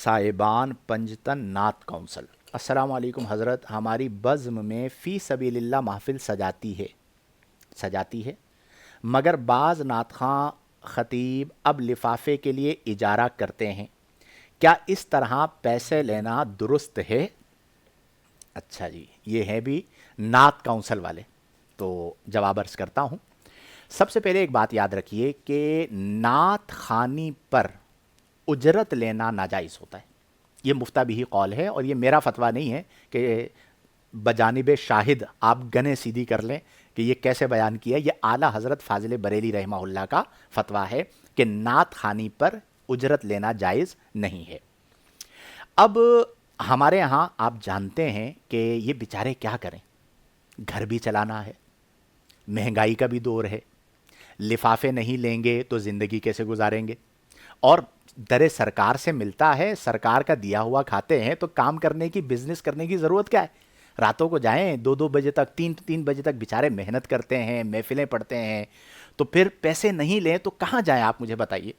साहिबान पंजतन नात काउंसिल। अस्सलाम वालेकुम हज़रत, हमारी बज़्म में फ़ी सबीलिल्लाह महफ़िल सजाती है मगर बाज़ नात ख़ां ख़तीब अब लिफाफे के लिए इजारा करते हैं, क्या इस तरह पैसे लेना दुरुस्त है? अच्छा जी, ये है भी नात काउंसिल वाले। तो जवाब अर्ज़ करता हूँ। सबसे पहले एक बात याद रखिए कि नात खानी पर उजरत लेना नाजायज़ होता है। ये मुफ्ता बिही कौल है और ये मेरा फतवा नहीं है कि बजानिब शाहिद आप गने सीधी कर लें कि ये कैसे बयान किया। ये आला हज़रत फ़ाज़िल बरेली रहमहुल्लाह का फतवा है कि नात खानी पर उजरत लेना जायज़ नहीं है। अब हमारे यहाँ आप जानते हैं कि ये बेचारे क्या करें, घर भी चलाना है, महंगाई का भी दौर है, लिफाफे नहीं लेंगे तो ज़िंदगी कैसे गुजारेंगे, और दरे सरकार से मिलता है, सरकार का दिया हुआ खाते हैं, तो काम करने की, बिजनेस करने की ज़रूरत क्या है? रातों को जाएं 2-2 बजे तक, 3-3 बजे तक बेचारे मेहनत करते हैं, महफिलें पढ़ते हैं, तो फिर पैसे नहीं लें तो कहाँ जाएं आप मुझे बताइए।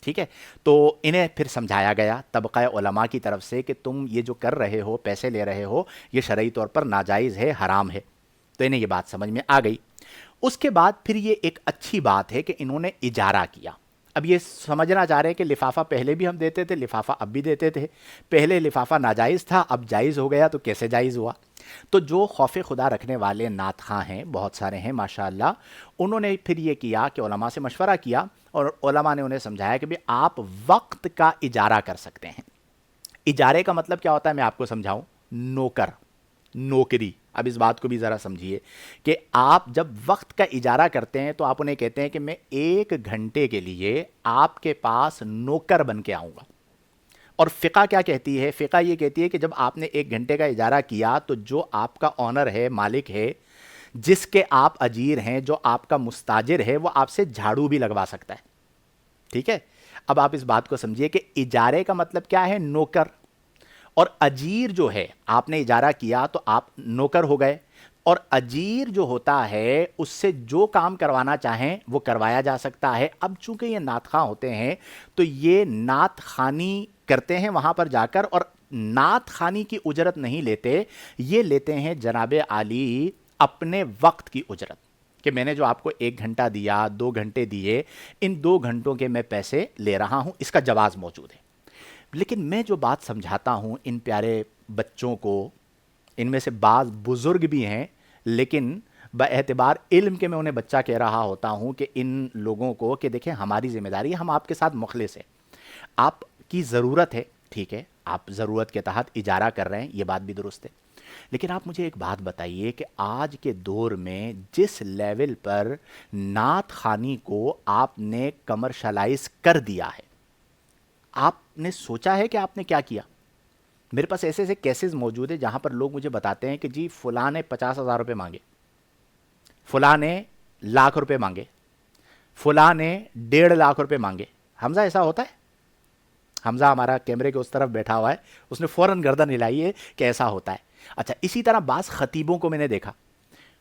ठीक है, तो इन्हें फिर समझाया गया तबक़ा उलमा की तरफ से कि तुम ये जो कर रहे हो, पैसे ले रहे हो, ये शरई तौर पर नाजायज़ है, हराम है। तो इन्हें ये बात समझ में आ गई। उसके बाद फिर ये एक अच्छी बात है कि इन्होंने इजारा किया। अब ये समझना चाह रहे हैं कि लिफाफा पहले भी हम देते थे, लिफाफा अब भी देते थे, पहले लिफाफा नाजायज़ था, अब जायज़ हो गया, तो कैसे जायज़ हुआ? तो जो खौफ खुदा रखने वाले नात खां हैं, बहुत सारे हैं माशाअल्लाह, उन्होंने फिर ये किया कि उलमा से मशवरा किया और उलमा ने उन्हें समझाया कि भाई आप वक्त का इजारा कर सकते हैं। इजारे का मतलब क्या होता है मैं आपको समझाऊं। नौकर, नौकरी। अब इस बात को भी ज़रा समझिए कि आप जब वक्त का इजारा करते हैं तो आप उन्हें कहते हैं कि मैं 1 घंटे के लिए आपके पास नौकर बन के आऊँगा। और फ़िक़ा क्या कहती है? फ़िक़ा ये कहती है कि जब आपने 1 घंटे का इजारा किया तो जो आपका ऑनर है, मालिक है, जिसके आप अजीर हैं, जो आपका मुस्ताजिर है, वो आपसे झाड़ू भी लगवा सकता है। ठीक है, अब आप इस बात को समझिए कि इजारे का मतलब क्या है? नौकर। और अजीर जो है, आपने इजारा किया तो आप नौकर हो गए, और अजीर जो होता है उससे जो काम करवाना चाहें वो करवाया जा सकता है। अब चूंकि ये नात खां होते हैं तो ये नात खानी करते हैं वहां पर जाकर, और नात खानी की उजरत नहीं लेते, ये लेते हैं जनाब आली अपने वक्त की उजरत, कि मैंने जो आपको 1 घंटा दिया, 2 घंटे दिए, इन 2 घंटों के मैं पैसे ले रहा हूं, इसका जवाज मौजूद है। लेकिन मैं जो बात समझाता हूं इन प्यारे बच्चों को, इनमें से बाज़ बुज़ुर्ग भी हैं, लेकिन बाएतिबार इल्म के मैं उन्हें बच्चा कह रहा होता हूं कि इन लोगों को कि देखें हमारी ज़िम्मेदारी है, हम आपके साथ मुखलिस हैं, आपकी ज़रूरत है, ठीक है, आप ज़रूरत के तहत इजारा कर रहे हैं, ये बात भी दुरुस्त है। लेकिन आप मुझे एक बात बताइए कि आज के दौर में जिस लेवल पर नात खानी को आपने कमर्शलाइज कर दिया है, आपने सोचा है कि आपने क्या किया? मेरे पास ऐसे ऐसे केसेस मौजूद है जहां पर लोग मुझे बताते हैं कि जी फलां ने 50,000 रुपये मांगे, फलां ने लाख रुपए मांगे, फलां ने 1.5 लाख रुपए मांगे। हमजा ऐसा होता है? हमजा हमारा कैमरे के उस तरफ बैठा हुआ है, उसने फौरन गर्दन हिलाई है कि ऐसा होता है। अच्छा, इसी तरह बास खतीबों को मैंने देखा,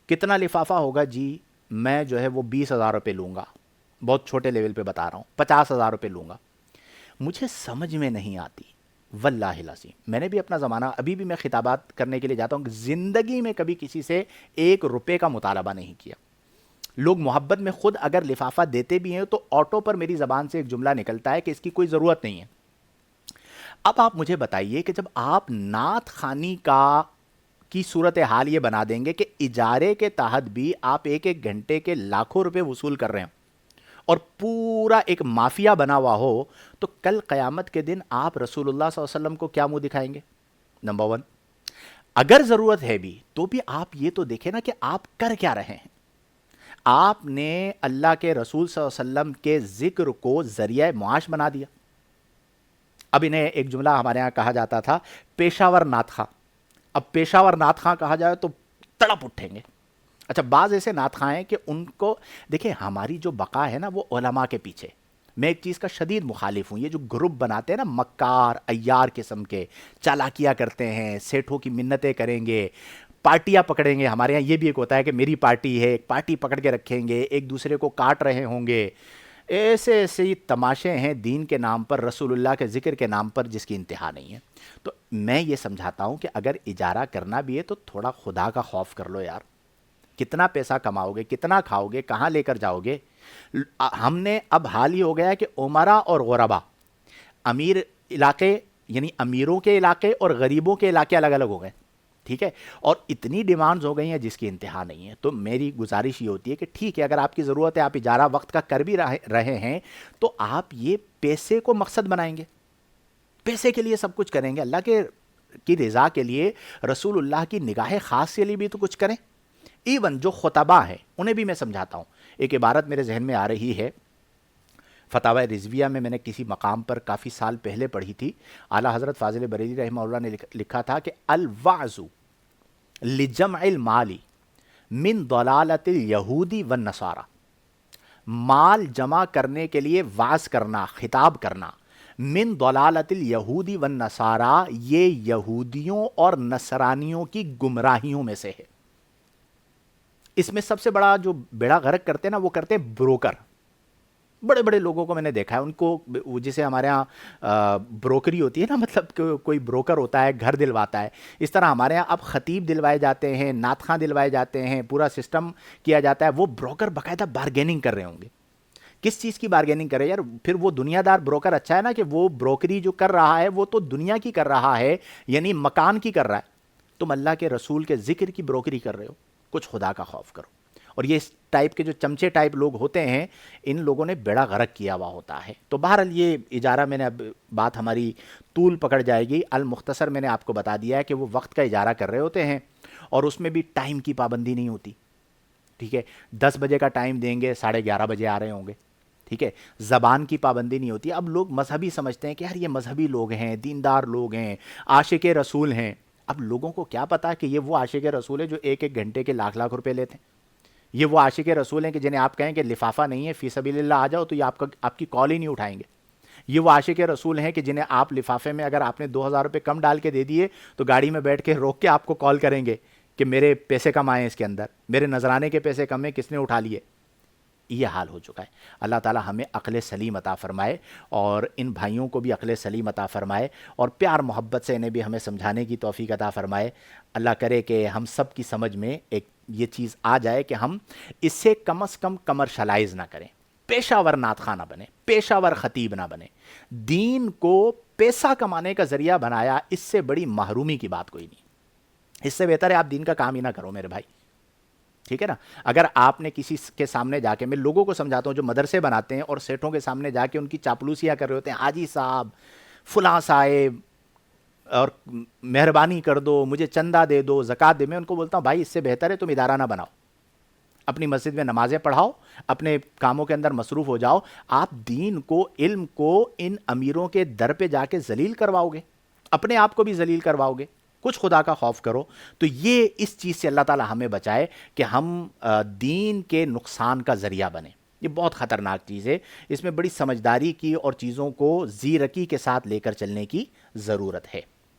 कितना लिफाफा होगा जी, मैं जो है वो 20,000 रुपये लूँगा, बहुत छोटे लेवल पे बता रहा हूँ, 50,000 रुपये लूँगा। मुझे समझ में नहीं आती, वल्लाहि लाज़िम। मैंने भी अपना ज़माना, अभी भी मैं खिताबात करने के लिए जाता हूँ, ज़िंदगी में कभी किसी से 1 रुपये का मुतालबा नहीं किया। लोग मोहब्बत में खुद अगर लिफाफा देते भी हैं तो ऑटो पर मेरी ज़बान से एक जुमला निकलता है कि इसकी कोई ज़रूरत नहीं है। अब आप मुझे बताइए कि जब आप नात खानी का की सूरत हाल ये बना देंगे कि इजारे के तहत भी आप 1-1 घंटे के लाखों रुपए वसूल कर रहे हो और पूरा एक माफिया बना हुआ हो, तो कल क़यामत के दिन आप रसूलुल्लाह सल्लल्लाहु अलैहि वसल्लम को क्या मुंह दिखाएंगे? नंबर 1, अगर ज़रूरत है भी तो भी आप ये तो देखें ना कि आप कर क्या रहे हैं। आपने अल्लाह के रसूल सल्लल्लाहु अलैहि वसल्लम के ज़िक्र को ज़रिया मुआश बना दिया। अब इन्हें एक जुमला हमारे यहाँ कहा जाता था, पेशावर नात खां। अब पेशावर नात खां कहा जाए तो तड़प उठेंगे। अच्छा, बाज़ ऐसे नात खां हैं कि उनको, देखिए हमारी जो बका है ना वो उलमा के पीछे। मैं एक चीज़ का शदीद मुखालिफ हूँ, ये जो ग्रुप बनाते हैं ना मक्कार अय्यार किस्म के, चालाकियाँ करते हैं, सेठों की मिन्नतें करेंगे, पार्टियाँ पकड़ेंगे। हमारे यहाँ ये भी एक होता है कि मेरी पार्टी है, एक पार्टी पकड़ के रखेंगे, एक दूसरे को काट रहे होंगे। ایسے ایسے ہی تماشے ہیں دین کے نام پر، رسول اللہ کے ذکر کے نام پر، جس کی انتہا نہیں ہے۔ تو میں یہ سمجھاتا ہوں کہ اگر اجارہ کرنا بھی ہے تو تھوڑا خدا کا خوف کر لو یار۔ کتنا پیسہ کماؤ گے، کتنا کھاؤ گے، کہاں لے کر جاؤ گے؟ ہم نے اب حال ہی ہو گیا کہ عمرا اور غربا، امیر علاقے یعنی امیروں کے علاقے اور غریبوں کے علاقے الگ الگ ہو گئے، ٹھیک ہے؟ اور اتنی ڈیمانڈز ہو گئی ہیں جس کی انتہا نہیں ہے۔ تو میری گزارش یہ ہوتی ہے کہ ٹھیک ہے، اگر آپ کی ضرورت ہے، آپ اجارہ وقت کا کر بھی رہے ہیں، تو آپ یہ پیسے کو مقصد بنائیں گے، پیسے کے لیے سب کچھ کریں گے، اللہ کی رضا کے لیے، رسول اللہ کی نگاہ خاص کے لیے بھی تو کچھ کریں۔ ایون جو خطبہ ہیں انہیں بھی میں سمجھاتا ہوں۔ ایک عبارت میرے ذہن میں آ رہی ہے، فتاوی رضویہ میں نے کسی مقام پر کافی سال پہلے پڑھی تھی، اعلیٰ حضرت فاضل بریلوی رحمہ اللہ نے لکھا تھا کہ الوعظ لجمع المال من ضلالت الیہودی والنصارى، مال جمع کرنے کے لیے وعظ کرنا، خطاب کرنا، من ضلالت الیہودی والنصارى، یہ یہودیوں اور نصرانیوں کی گمراہیوں میں سے ہے۔ اس میں سب سے بڑا جو بیڑا غرق کرتے ہیں نا، وہ کرتے ہیں بروکر۔ بڑے بڑے لوگوں کو میں نے دیکھا ہے، ان کو جسے ہمارے ہاں بروکری ہوتی ہے نا، مطلب کوئی بروکر ہوتا ہے، گھر دلواتا ہے، اس طرح ہمارے ہاں اب خطیب دلوائے جاتے ہیں، نعت خواں دلوائے جاتے ہیں، پورا سسٹم کیا جاتا ہے۔ وہ بروکر باقاعدہ بارگیننگ کر رہے ہوں گے۔ کس چیز کی بارگیننگ کرے یار؟ پھر وہ دنیا دار بروکر اچھا ہے نا، کہ وہ بروکری جو کر رہا ہے وہ تو دنیا کی کر رہا ہے، یعنی مکان کی کر رہا ہے۔ تم اللہ کے رسول کے ذکر کی بروکری کر رہے ہو، کچھ خدا کا خوف کرو۔ اور یہ اس ٹائپ کے جو چمچے ٹائپ لوگ ہوتے ہیں، ان لوگوں نے بیڑا غرق کیا ہوا ہوتا ہے۔ تو بہرحال یہ اجارہ، میں نے اب بات ہماری طول پکڑ جائے گی، المختصر میں نے آپ کو بتا دیا ہے کہ وہ وقت کا اجارہ کر رہے ہوتے ہیں، اور اس میں بھی ٹائم کی پابندی نہیں ہوتی، ٹھیک ہے؟ 10 بجے کا ٹائم دیں گے، 11:30 بجے آ رہے ہوں گے، ٹھیک ہے؟ زبان کی پابندی نہیں ہوتی۔ اب لوگ مذہبی سمجھتے ہیں کہ یار یہ مذہبی لوگ ہیں، دیندار لوگ ہیں، عاشق رسول ہیں۔ اب لوگوں کو کیا پتا کہ یہ وہ عاشق رسول ہے جو ایک ایک گھنٹے کے لاکھ لاکھ روپے لیتے ہیں؟ یہ وہ عاشق رسول ہیں کہ جنہیں آپ کہیں کہ لفافہ نہیں ہے، فی سبیل اللہ آ جاؤ، تو یہ آپ کی کال ہی نہیں اٹھائیں گے۔ یہ وہ عاشق رسول ہیں کہ جنہیں آپ لفافے میں اگر آپ نے 2000 روپے کم ڈال کے دے دیے تو گاڑی میں بیٹھ کے روک کے آپ کو کال کریں گے کہ میرے پیسے کم آئے ہیں، اس کے اندر میرے نذرانے کے پیسے کم ہیں، کس نے اٹھا لیے؟ یہ حال ہو چکا ہے۔ اللہ تعالی ہمیں عقل سلیم عطا فرمائے، اور ان بھائیوں کو بھی عقل سلیم عطا فرمائے، اور پیار محبت سے انہیں بھی ہمیں سمجھانے کی توفیق عطا فرمائے۔ اللہ کرے کہ ہم سب کی سمجھ میں ایک یہ چیز آ جائے کہ ہم اس سے کم از کم کمرشلائز نہ کریں، پیشہ ور نعت خواں نہ بنے، پیشہ ور خطیب نہ بنے۔ دین کو پیسہ کمانے کا ذریعہ بنایا، اس سے بڑی محرومی کی بات کوئی نہیں۔ اس سے بہتر ہے آپ دین کا کام ہی نہ کرو میرے بھائی، ٹھیک ہے نا؟ اگر آپ نے کسی کے سامنے جا کے، میں لوگوں کو سمجھاتا ہوں جو مدرسے بناتے ہیں اور سیٹوں کے سامنے جا کے ان کی چاپلوسیاں کر رہے ہوتے ہیں، حاجی صاحب، فلاں صاحب، اور مہربانی کر دو، مجھے چندہ دے دو، زکوٰۃ دے، میں ان کو بولتا ہوں بھائی اس سے بہتر ہے تم ادارہ نہ بناؤ، اپنی مسجد میں نمازیں پڑھاؤ، اپنے کاموں کے اندر مصروف ہو جاؤ۔ آپ دین کو، علم کو ان امیروں کے در پہ جا کے ذلیل کرواؤ گے، اپنے آپ کو بھی ذلیل کرواؤ گے۔ کچھ خدا کا خوف کرو۔ تو یہ اس چیز سے اللہ تعالی ہمیں بچائے کہ ہم دین کے نقصان کا ذریعہ بنیں۔ یہ بہت خطرناک چیز ہے، اس میں بڑی سمجھداری کی اور چیزوں کو زیرکی کے ساتھ لے کر چلنے کی ضرورت ہے۔